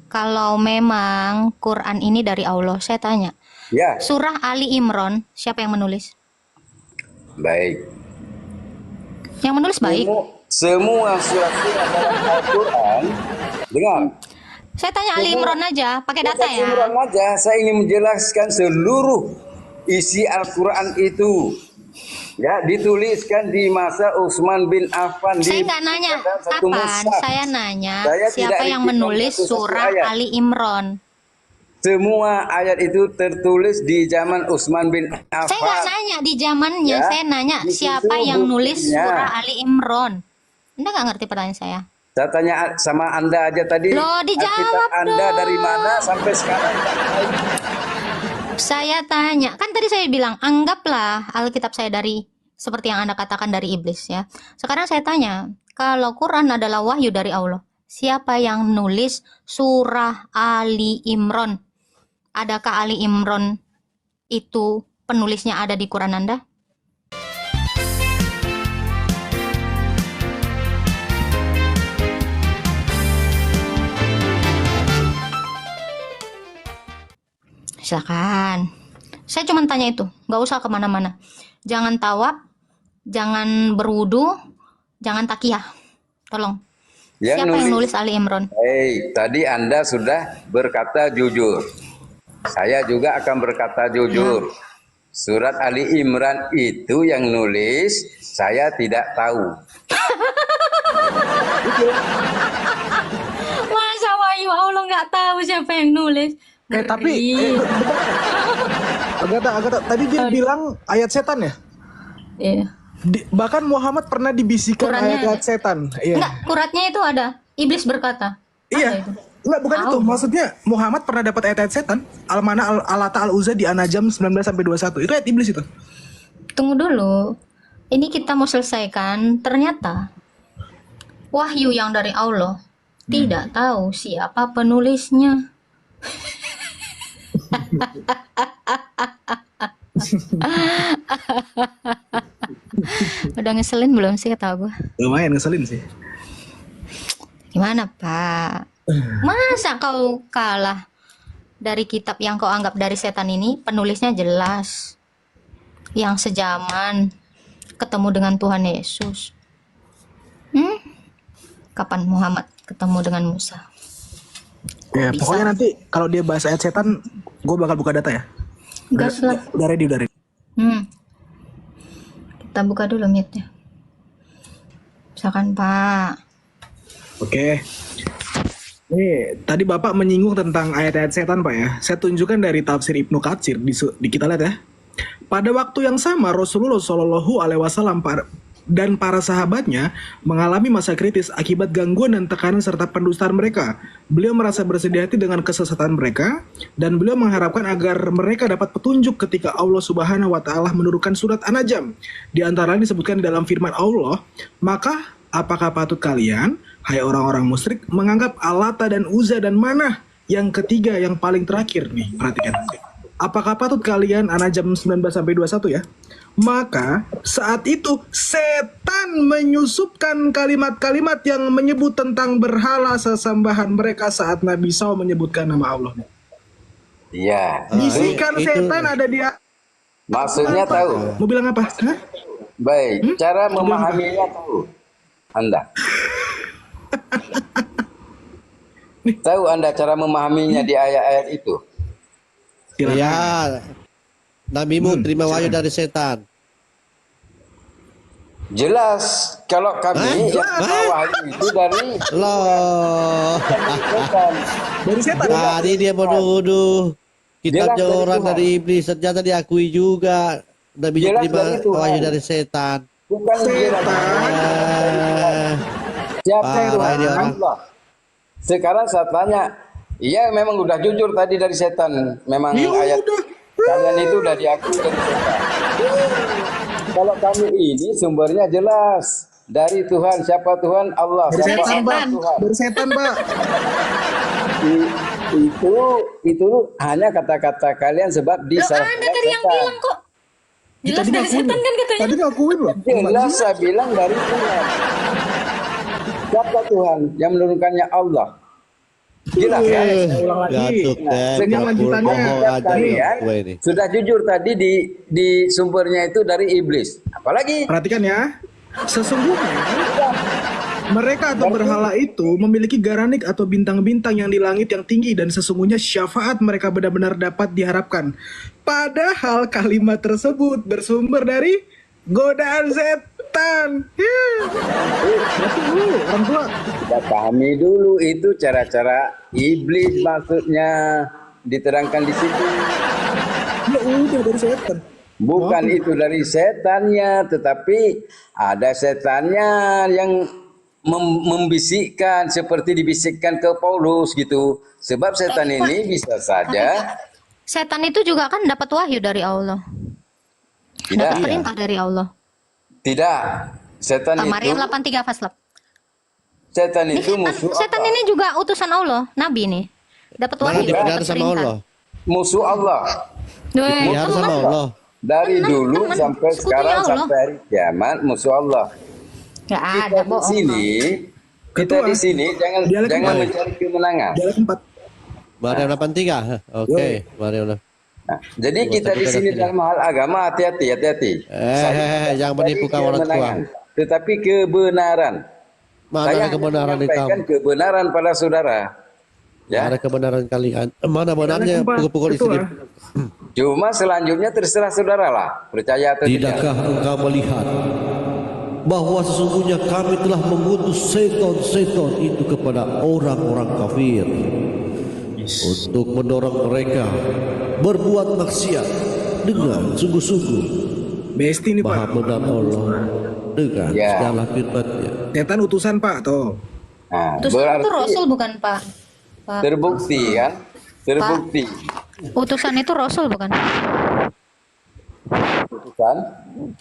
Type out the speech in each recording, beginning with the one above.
kalau memang Quran ini dari Allah, saya tanya. Ya, Surah Ali Imran, siapa yang menulis? baik. Yang menulis baik. Semua surat-surat dalam Al-Quran, dengar. Saya tanya Ali Imran aja, pakai data Bukan ya. Imran aja, saya ingin menjelaskan seluruh isi Al-Quran itu. Ya, dituliskan di masa Utsman bin Affan. Saya nggak nanya kapan, saya nanya siapa yang menulis surah Ali Imran. Semua ayat itu tertulis di zaman Utsman bin Affan. Saya nggak nanya di zamannya, Ya, saya nanya di siapa situ yang nulis buktinya. surah Ali Imran. Anda nggak ngerti pertanyaan saya? Saya tanya sama Anda aja tadi. Loh, dijawab Alkitab Anda dong. dari mana sampai sekarang? Saya tanya, kan tadi saya bilang anggaplah Alkitab saya dari seperti yang Anda katakan dari iblis ya. Sekarang saya tanya, kalau Quran adalah wahyu dari Allah, siapa yang nulis surah Ali Imran? Adakah Ali Imran itu penulisnya ada di Quran Anda? Silakan. Saya cuma tanya itu, nggak usah kemana-mana. Jangan tawaf, jangan berwudu, jangan takiyah. Tolong. Siapa yang nulis Ali Imran? Hei, tadi Anda sudah berkata jujur. Saya juga akan berkata jujur. Surat Ali Imran itu yang nulis, saya tidak tahu. Masa wahyu Allah nggak tahu siapa yang nulis? Tapi Agatha, tadi dia bilang ayat setan ya? Iya. Bahkan Muhammad pernah dibisikkan ayat setan. Iya. Enggak, Qurannya itu ada. Iblis berkata. Iya. Enggak, bukan itu. Maksudnya Muhammad pernah dapat ayat-ayat setan. Al-Mana, Al-Lata, Al-Uzza di An-Najm 19-21. Itu ayat iblis itu. Tunggu dulu. Ini kita mau selesaikan. Ternyata wahyu yang dari Allah tidak tahu siapa penulisnya. Udah ngeselin belum sih kata gue? Lumayan ngeselin sih. Gimana Pak? Masa kau kalah dari kitab yang kau anggap dari setan ini? Penulisnya jelas, yang sejaman ketemu dengan Tuhan Yesus. Kapan Muhammad ketemu dengan Musa? Ya, bisa? pokoknya nanti kalau dia bahas ayat setan, gue bakal buka data ya. Gas lah. Udah ready. Kita buka dulu mute-nya. Misalkan Pak. Oke. Nih, tadi Bapak menyinggung tentang ayat-ayat setan, Pak ya. Saya tunjukkan dari tafsir Ibnu Katsir di kita lihat ya. Pada waktu yang sama Rasulullah Shallallahu alaihi wasallam dan para sahabatnya mengalami masa kritis akibat gangguan dan tekanan serta pendustaan mereka. Beliau merasa bersedih hati dengan kesesatan mereka dan beliau mengharapkan agar mereka dapat petunjuk ketika Allah Subhanahu wa taala menurunkan surat An-Najm. Di antara lain disebutkan dalam firman Allah, "Maka apakah patut kalian, hai orang-orang musyrik, menganggap Al-Lata dan Uzza dan Manah?" Yang ketiga, yang paling terakhir nih, perhatikan. Apakah patut kalian, An-Najm 19-21 ya? Maka saat itu setan menyusupkan kalimat-kalimat yang menyebut tentang berhala sesembahan mereka saat Nabi SAW menyebutkan nama Allah. Iya. Bisikan setan ada di... Maksudnya tahu. Mau bilang apa? Hah? Baik, cara memahaminya tahu. Anda. Tahu Anda cara memahaminya di ayat-ayat itu? Ya, nabimu terima wahyu dari setan. Jelas, kalau kami yang terima wahyu itu dari Loh, setan. Dari setan. tadi dia menuduh kitabnya Jelas dari orang Tuhan. dari iblis, ternyata diakui juga nabinya Jelas terima dari Tuhan. wahyu dari setan. Bukan jelas. Siapa yang Parah ini Tuhan? orang. Allah. Sekarang saya tanya, iya memang udah jujur tadi dari setan. Memang Ya ayat udah. kalian itu udah diakui dari setan. Kalau kami ini sumbernya jelas dari Tuhan. Siapa Tuhan? Allah. Dari Siapa setan, Pak. Tuhan? Dari setan, Pak. Itu hanya kata-kata kalian sebab Loh, disalahkan Anda tadi yang bilang kok. Jelas Tadi dari ngakuin setan loh. kan katanya. Tadi ngakuin loh. Jelas saya bilang dari Tuhan. Siapa Tuhan yang menurunkannya? Allah. Jelas kan? Saya ulang lagi. Gatuk deh, Ini yang lanjutannya. bohong aja Kalian gue ini. sudah jujur tadi di sumbernya itu dari iblis. Apalagi Perhatikan ya. Sesungguhnya mereka atau berhala itu memiliki garanik atau bintang-bintang yang di langit yang tinggi dan sesungguhnya syafaat mereka benar-benar dapat diharapkan. Padahal kalimat tersebut bersumber dari godaan setan. Berarti dulu orang tua. kita pahami dulu itu cara-cara iblis maksudnya diterangkan di situ. Ya udah dari setan. Bukan itu dari setannya, tetapi ada setannya yang membisikkan seperti dibisikkan ke Paulus gitu. Sebab setan ini bisa saja Setan itu juga kan dapat wahyu dari Allah. tidak, Dapat perintah dari Allah. tidak. Setan itu, Maryam 83 faslab. setan itu musuh Setan apa? ini juga utusan Allah, nabi nih. Dapat Mana wahyu, dibenar dapat sama Allah? Musuh Allah. Weh, Dibenar sama Allah. Dari dulu teman, sampai sekutunya sekarang Allah. sampai hari kiamat musuh Allah. Nggak Kita ada di bohong. sini, kita Ketua. di sini jangan Dialek jangan apa? mencari kemenangan. Dialek 4. Maryam 83. Oke, Maryam. Nah, jadi kita di sini dalam hal agama hati-hati. Jangan menipu kawan orang tua. kemenangan, tetapi kebenaran. Mana Saya ada hanya kebenaran di menyampaikan kamu? kebenaran pada saudara. Ya. Ada Ya, kebenaran kalian. Mana benarnya Dialek 4. pukul-pukul istri? Ketua. cuma selanjutnya terserah saudara lah, percaya atau tidak. Tidakkah engkau melihat bahwa sesungguhnya kami telah mengutus seton-seton itu kepada orang-orang kafir untuk mendorong mereka berbuat maksiat dengan sungguh-sungguh. Besti nih Maha Pak. benar Allah dengan Ya. segala firman-Nya. Setan utusan Pak tuh. Nah, Utusan itu berarti Rasul bukan Pak? Pak. terbukti kan? Terbukti. Utusan itu Rasul bukan? Utusan,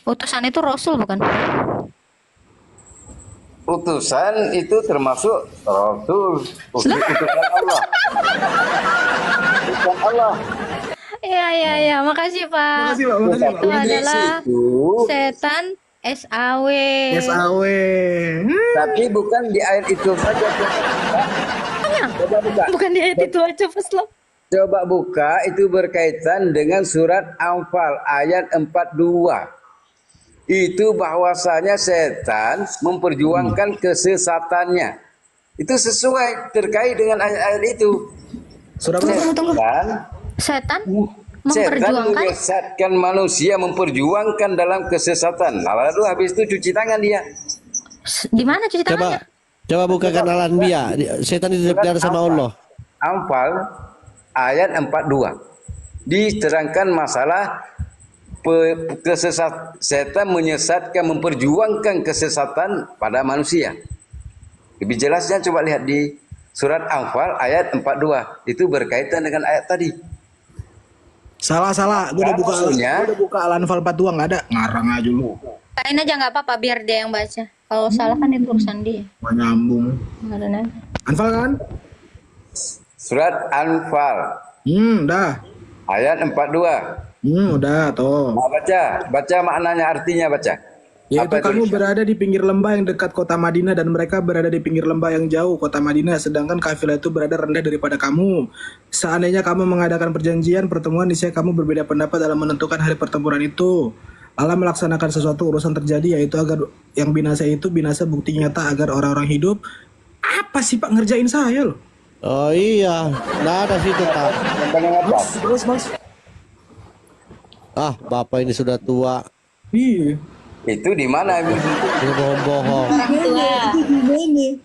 Utusan itu Rasul bukan? utusan itu termasuk Rasul, utusan Allah. Utusan Allah. Iya, makasih Pak. Makasih Pak, makasih Pak. Itu adalah Itu, setan SAW. SAW. tapi bukan di ayat itu saja. Coba buka. Bukan di ayat itu aja faslab. Coba buka, itu berkaitan dengan surat Anfal ayat 42. Itu bahwasanya setan memperjuangkan kesesatannya. Itu sesuai terkait dengan ayat-ayat itu. Sudah berapa? Tunggu. Setan, Setan setan memperjuangkan. menyesatkan manusia, memperjuangkan dalam kesesatan. Lalu habis itu cuci tangan dia. Di mana cuci tangannya? Coba bukakan Al-Anbiya. Setan itu dibenar sama Allah. Anfal ayat 42. Diterangkan masalah setan menyesatkan, memperjuangkan kesesatan pada manusia. Lebih jelasnya coba lihat di surat Anfal ayat 42. Itu berkaitan dengan ayat tadi. Salah. Gue udah buka. Maksudnya? Gua udah buka Al-Anfal 42 nggak ada. Ngarang aja lu. Kain aja nggak apa-apa biar dia yang baca. Kalau salah kan itu urusan dia. Nggak nyambung. Nggak ada nada. Anfal kan? Surat Anfal Dah. ayat 42. Udah tuh. Nah, baca maknanya, artinya baca. Yaitu Apa itu? kamu berada di pinggir lembah yang dekat kota Madinah dan mereka berada di pinggir lembah yang jauh kota Madinah, sedangkan kafilah itu berada rendah daripada kamu. Seandainya kamu mengadakan perjanjian pertemuan, niscaya kamu berbeda pendapat dalam menentukan hari pertempuran itu. Allah melaksanakan sesuatu urusan terjadi, yaitu agar yang binasa itu binasa bukti nyata agar orang-orang hidup. Apa sih Pak ngerjain saya loh? Oh iya, nggak ada situ Pak. Tentang apa? Mas. Ah, Bapak ini sudah tua. Iya. Itu di mana? Ini bohong-bohong. Orang tua.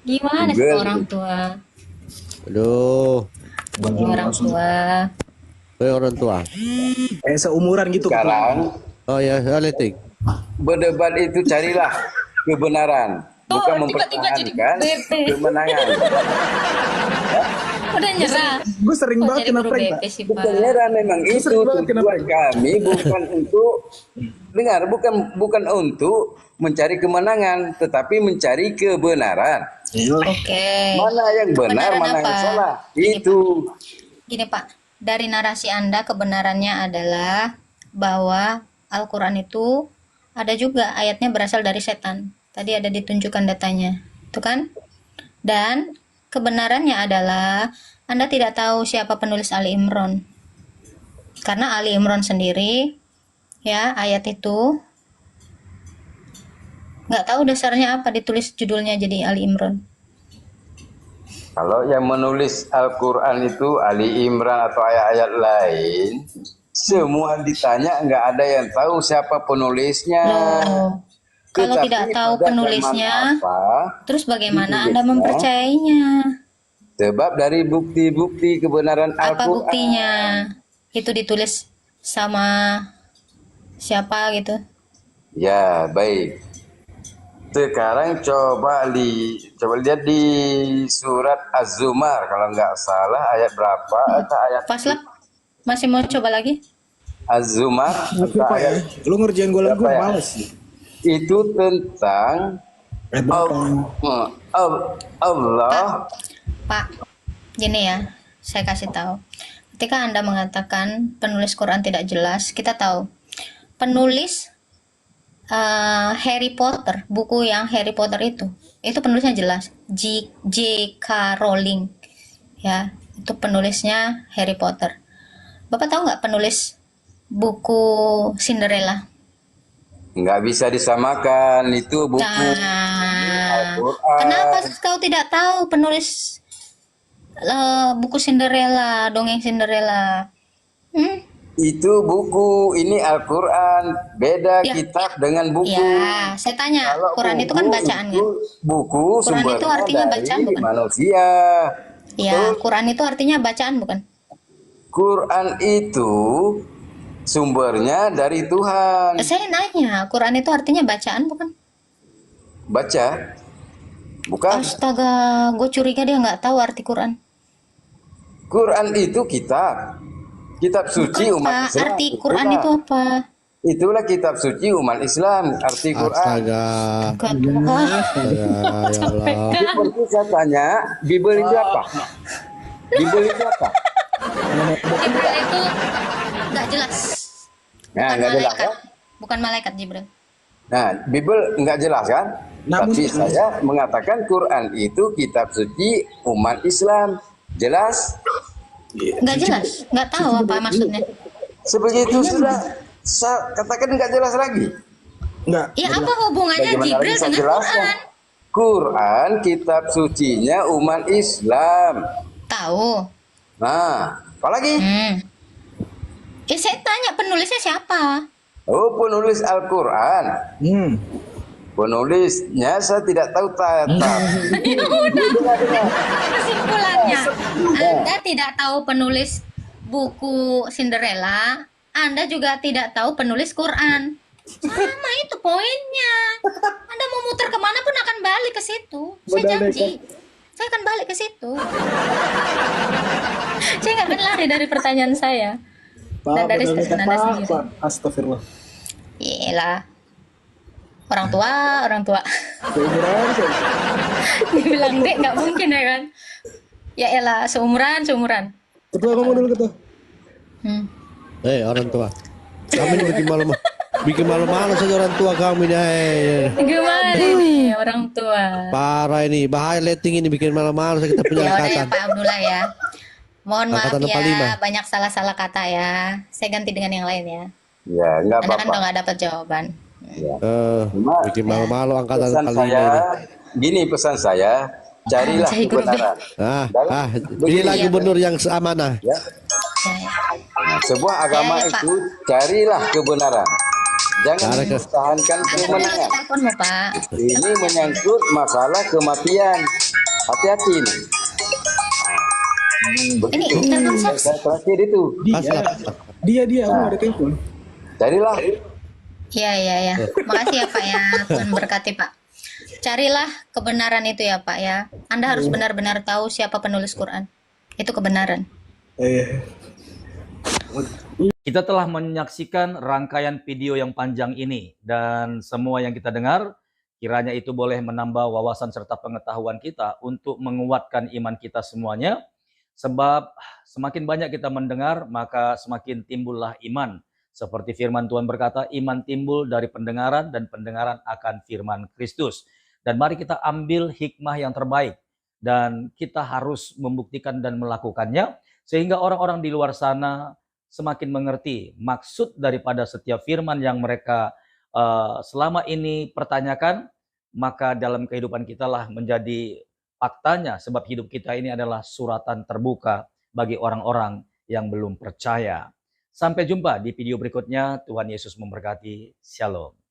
Gimana sih Google. orang tua? Aduh, Ini orang tua. orang tua. Seumuran gitu. Sekarang Oh ya, lighting. berdebat itu carilah kebenaran, bukan mempertahankan kemenangan. Udah nyerah. Gue sering Kok banget jadi kena guru prank, BP Pak. sih, Pak? Kebenaran memang itu Sering banget kena tujuan prank. kami, bukan untuk dengar, bukan untuk mencari kemenangan, tetapi mencari kebenaran. Oke. Mana yang benar, Kebenaran mana yang apa? salah. Gini, Itu. Gini Pak, dari narasi Anda kebenarannya adalah bahwa Al-Quran itu ada juga ayatnya berasal dari setan. Tadi ada ditunjukkan datanya, itu kan? Dan kebenarannya adalah Anda tidak tahu siapa penulis Ali Imran. Karena Ali Imran sendiri, ya, ayat itu nggak tahu dasarnya apa ditulis judulnya jadi Ali Imran. Kalau yang menulis Al-Quran itu Ali Imran atau ayat-ayat lain, semua ditanya nggak ada yang tahu siapa penulisnya. Loh, kalau Tetapi tidak tahu pada penulisnya, zaman apa, terus bagaimana Anda ditulisnya? mempercayainya? Sebab dari bukti-bukti kebenaran Apa Al-Quran. buktinya? Itu ditulis sama siapa gitu? Ya, baik. Sekarang coba lihat di surat Az-Zumar kalau nggak salah ayat berapa atau ayat Pas lah, masih mau coba lagi? Az-Zumar Oke atau Pak ya. ayat Lu ngerjain gue lagi gue berapa ya? males. Itu tentang Ayat berapa? Allah. Pak, gini ya, saya kasih tahu. Ketika Anda mengatakan penulis Quran tidak jelas, kita tahu penulis Harry Potter, buku yang Harry Potter itu penulisnya jelas, J.K. Rowling, ya, itu penulisnya Harry Potter. Bapak tahu nggak penulis buku Cinderella? Nggak bisa disamakan, itu buku Nah, Al-Quran. kenapa kau tidak tahu penulis buku Cinderella, dongeng Cinderella? Itu buku, ini Al-Quran, beda Ya, kitab dengan buku. Ya, saya tanya, Kalau Quran itu kan buku bacaan itu kan? buku Quran itu sumbernya artinya dari bacaan bukan? manusia. Ya, Quran itu artinya bacaan bukan? Quran itu sumbernya dari Tuhan. Saya nanya, Quran itu artinya bacaan bukan? Baca, bukan? Astaga, gue curiga dia nggak tahu arti Quran. Quran itu kitab suci Bukan, umat Pak. Islam. Arti Quran itu apa? Itulah kitab suci umat Islam, arti Quran. Astaga. Enggak tahu. Astaga, ya Allah. Seperti saya tanya, Bible itu apa? Bible itu apa? Jibril itu nggak jelas. Nah, Bukan nggak jelas malaikat. kan? Bukan malaikat Jibril. Nah, Bible nggak jelas kan? Namun- Tapi saya mengatakan Quran itu kitab suci umat Islam. Jelas? Nggak jelas. Nggak tahu apa maksudnya. Sebegitu sudah, saya katakan nggak jelas lagi. Enggak. Ya apa hubungannya Bagaimana Jibril lagi saya dengan jelaskan? Quran? Quran kitab sucinya umat Islam. Tahu. Nah, apalagi? Saya tanya penulisnya siapa? Oh, penulis Al-Quran. Hmm. Penulisnya saya tidak tahu tapi Kesimpulannya, Anda tidak tahu penulis buku Cinderella, Anda juga tidak tahu penulis Quran. Sama itu poinnya. Anda mau muter kemana pun akan balik ke situ. Saya janji. Saya akan balik ke situ. Saya nggak akan lari dari pertanyaan saya. Dan dari statement Anda sendiri. Pak. Astagfirullah. Iyalah. Orang tua. Seumuran saya. Dibilang dek nggak mungkin ya kan? Ya elah, seumuran. Ketua ngomong dulu ketua. Orang tua. Kami ini bikin malu-malu saja orang tua kami ini. Gimana ini orang tua? Parah ini, bahaya letting ini bikin malu-malu kita punya Ya udah ya angkatan. Pak Abdullah ya. Mohon maaf Angkatan ya, 45. banyak salah-salah kata ya. Saya ganti dengan yang lain ya. ya nggak Anda kan apa-apa. udah nggak dapat jawaban. Cuma Bikin malu-malu angkatan pesan 45 saya, ini. gini pesan saya, carilah Cari guru kebenaran. Ini Begini, lagi gubernur yang seamanah. ya. Ya, ya. Nah, sebuah agama Ya, ya, Pak. itu carilah kebenaran. Jangan Cari ke- mempertahankan kemenangan. Teleponmu Pak. Ini menyangkut masalah kematian. Hati-hati ini. Begitu. Ini telepon siapa? Saya terakhir itu. Dia. Oh, ada telepon. Carilah. Ya. Makasih ya Pak ya. Tuhan berkati Pak. Carilah kebenaran itu ya Pak ya. Anda harus benar-benar tahu siapa penulis Quran. Itu kebenaran. Kita telah menyaksikan rangkaian video yang panjang ini dan semua yang kita dengar kiranya itu boleh menambah wawasan serta pengetahuan kita untuk menguatkan iman kita semuanya, sebab semakin banyak kita mendengar maka semakin timbullah iman. Seperti firman Tuhan berkata, iman timbul dari pendengaran dan pendengaran akan firman Kristus. Dan mari kita ambil hikmah yang terbaik dan kita harus membuktikan dan melakukannya sehingga orang-orang di luar sana semakin mengerti maksud daripada setiap firman yang mereka selama ini pertanyakan, maka dalam kehidupan kita lah menjadi faktanya, sebab hidup kita ini adalah suratan terbuka bagi orang-orang yang belum percaya. Sampai jumpa di video berikutnya. Tuhan Yesus memberkati. Shalom.